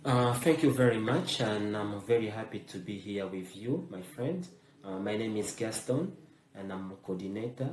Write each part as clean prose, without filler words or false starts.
Thank you very much, and I'm very happy to be here with you, my friend. My name is Gaston, and I'm a coordinator.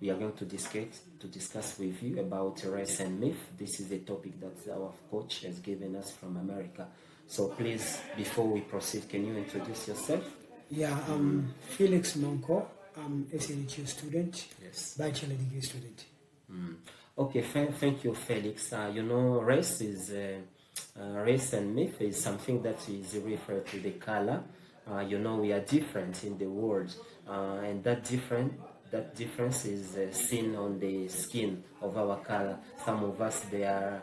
We are going to discuss with you about race and myth. This is a topic that our coach has given us from America. So please, before we proceed, can you introduce yourself? Yeah, I'm Felix Monko. I'm SNHU student, Yes. bachelor degree student. Okay, thank you, Felix. Race and myth is something that is referred to the color. We are different in the world, and that difference is seen on the skin of our color. Some of us they are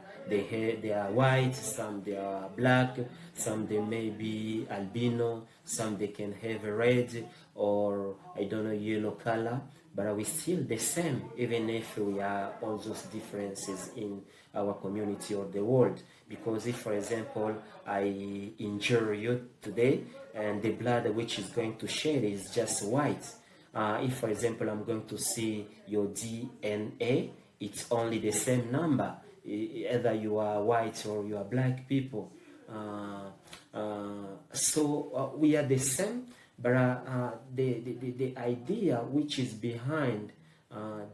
white, some they are black, some they may be albino, some they can have a red or I don't know yellow color, but we still the same even if we are all those differences in our community or the world. Because if, for example, I injure you today and the blood which is going to shed is just white, if, for example, I'm going to see your DNA, it's only the same number, either you are white or you are black people. So we are the same, but the idea which is behind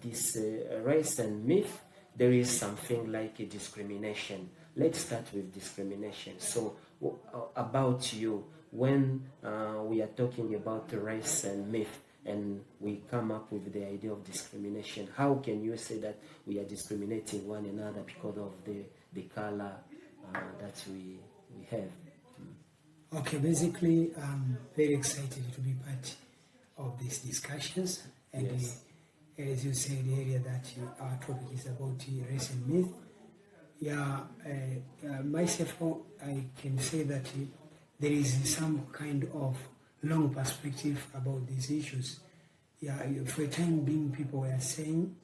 this race and myth, there is something like a discrimination. Let's start with discrimination. So about you, when we are talking about race and myth, and we come up with the idea of discrimination, how can you say that we are discriminating one another because of the color that we have? Okay, basically, I'm very excited to be part of these discussions. And Yes. As you said earlier, that our topic is about race and myth. Yeah, myself, I can say that there is some kind of long perspective about these issues. Yeah, for a time being, people were saying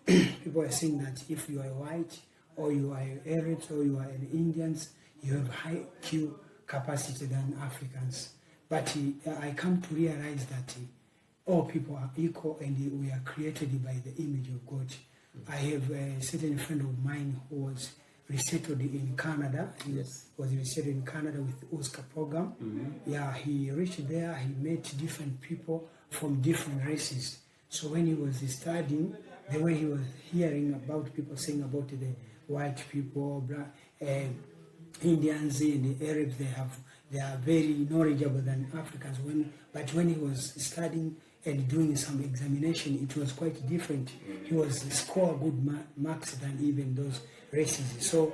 that if you are white or you are Arabs or you are an Indians, you have high Q capacity than Africans. But I come to realize that all people are equal and we are created by the image of God. I have a certain friend of mine who was resettled in Canada. He Yes. was resettled in Canada with the Oscar program. Yeah, he reached there, he met different people from different races. So when he was studying, the way he was hearing about people saying about the white people, black, Indians and the Arabs, they are very knowledgeable than Africans. But when he was studying and doing some examination, it was quite different. He was score good marks than even those races. So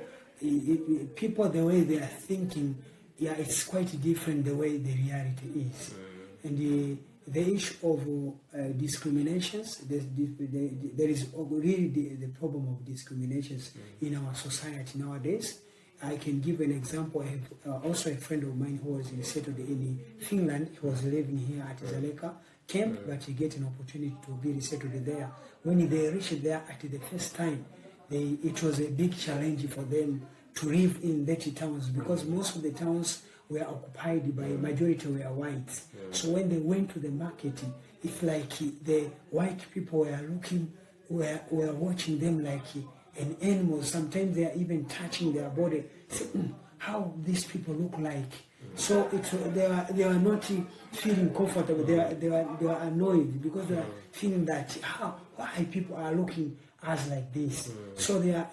people, the way they are thinking, yeah, it's quite different the way the reality is. And the issue of discriminations, there is really the problem of discriminations in our society nowadays. I can give an example. I have also a friend of mine who was settled in Finland. He was living here at Zaleka camp, but he get an opportunity to be resettled there. When they reached there at the first time, it was a big challenge for them to live in that towns because most of the towns were occupied by majority were whites. So when they went to the market, it's like the white people were watching them like an animal. Sometimes they are even touching their body. Say, how these people look like. So they were not feeling comfortable. They were annoyed because they are feeling that why people are looking as like this. So they are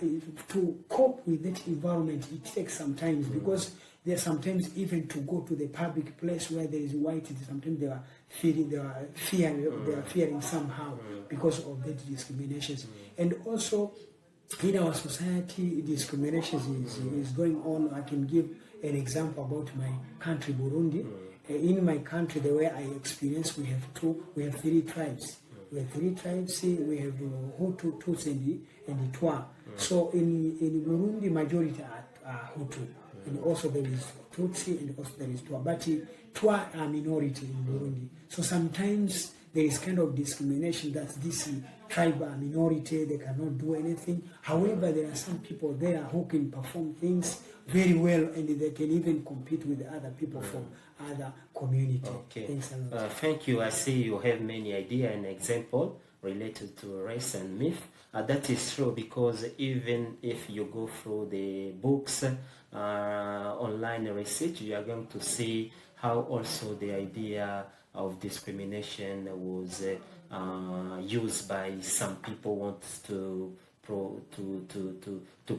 to cope with that environment. It takes some time because they are sometimes even to go to the public place where there is white. Sometimes they are fearing somehow because of that discriminations. And also in our society, discrimination is going on. I can give an example about my country, Burundi. In my country, the way I experience, we have three tribes. We have three tribes. We have Hutu, Tutsi, and the Twa. So in Burundi, majority are Hutu, and also there is Tutsi, and also there is Twa. But Twa are minority in Burundi. So sometimes there is kind of discrimination that this tribe are minority, they cannot do anything. However, there are some people there who can perform things very well and they can even compete with other people from other community. Okay. Thanks a lot. Thank you. I see you have many idea and example related to race and myth. That is true, because even if you go through the books, online research, you are going to see how also the idea of discrimination was used by some people want to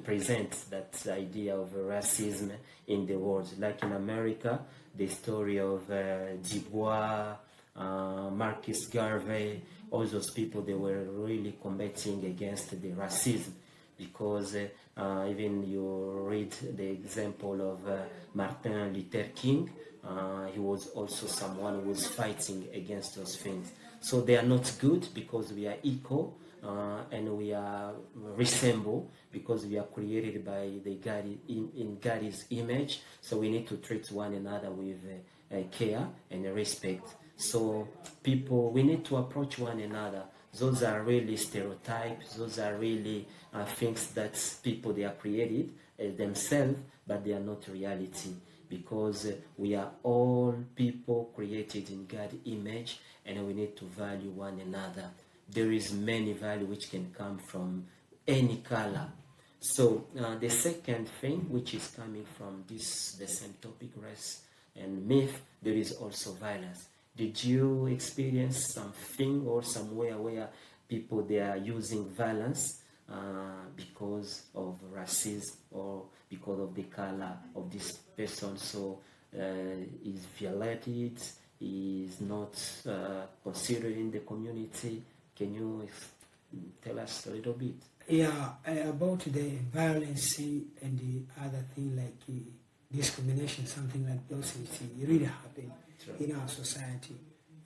present that idea of racism in the world. Like in America, the story of Dubois, Marcus Garvey, all those people, they were really combating against the racism, because even you read the example of Martin Luther King, he was also someone who was fighting against those things. So they are not good because we are equal, and we are resemble because we are created by the God in God's image. So we need to treat one another with care and respect. So people, we need to approach one another. Those are really stereotypes. Those are really things that people, they are created themselves, but they are not reality, because we are all people created in God's image, and we need to value one another. There is many value which can come from any color. So the second thing, which is coming from the same topic, race and myth, there is also violence. Did you experience something or somewhere where people, they are using violence because of racism or because of the color of this person? So is violated, is not considered in the community? Can you tell us a little bit? Yeah, about the violence and the other thing like discrimination, something like those things, it really happen in our society.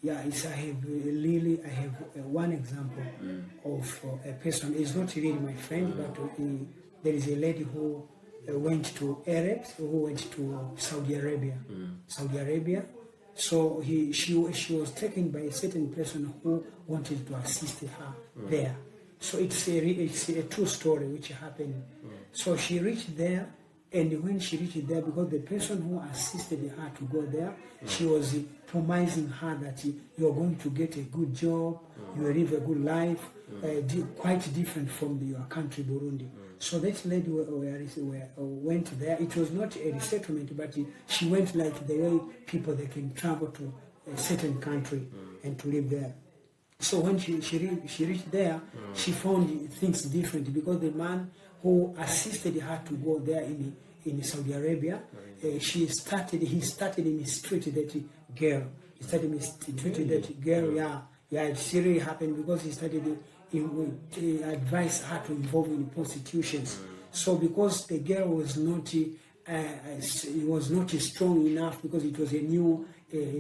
Yeah, I have one example of a person. It's not really my friend, but there is a lady who went to Arabs, who went to Saudi Arabia. Saudi Arabia. So she was taken by a certain person who wanted to assist her there. So it's a true story which happened. So she reached there, and when she reached there, because the person who assisted her to go there, she was promising her that you're going to get a good job, you will live a good life, quite different from your country, Burundi. So that lady went there. It was not a resettlement, but she went like the way people, they can travel to a certain country and to live there. So when she reached there, she found things different, because the man who assisted her to go there in Saudi Arabia, he started mistreated that girl. He started mistreating that girl. Yeah, it really happened, because he started advised her to involve in prostitutions. So because the girl was not strong enough, because it was a new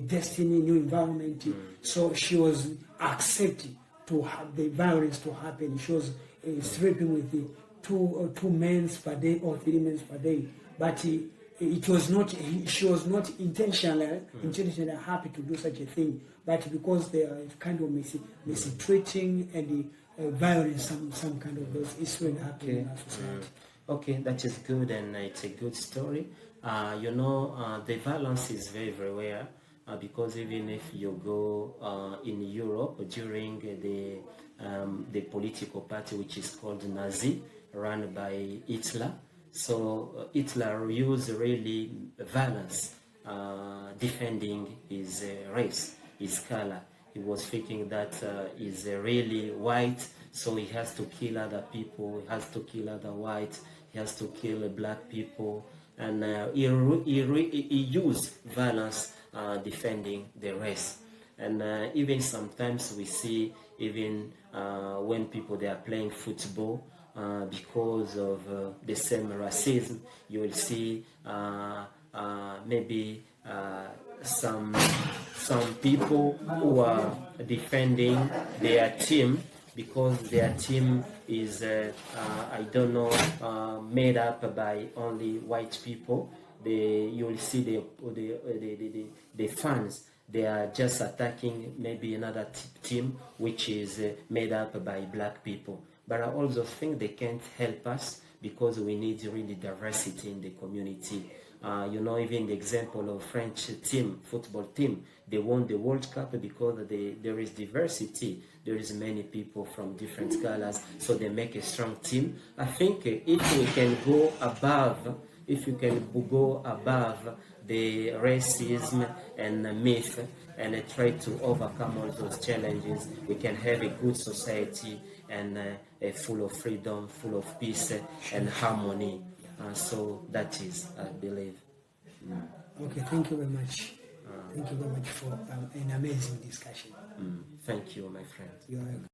destiny, new environment, so she was accepted to have the violence to happen. She was sleeping with the two men per day or 3 men per day, but it was not. She was not intentionally happy to do such a thing, but because they are kind of mistreating and violence, some kind of those issues happening in our society. Okay, that is good, and it's a good story. The violence is very, very rare, because even if you go in Europe during the political party which is called Nazi, run by Hitler, so Hitler used really violence defending his race, his color. He was thinking that he's really white, so he has to kill other people, he has to kill other whites, he has to kill black people, and he used violence defending the race. And even sometimes we see, even when people, they are playing football, because of the same racism, you will see maybe some people who are defending their team, because their team is made up by only white people. You will see the fans, they are just attacking maybe another team which is made up by black people. But I also think they can't help us, because we need really diversity in the community. Even the example of French football team, they won the World Cup because there is diversity. There is many people from different colors, so they make a strong team. I think if we can go above the racism and myth and try to overcome all those challenges, we can have a good society and full of freedom, full of peace and harmony. So that is, I believe. Okay, thank you very much. Thank you very much for an amazing discussion. Thank you, my friend. You're welcome.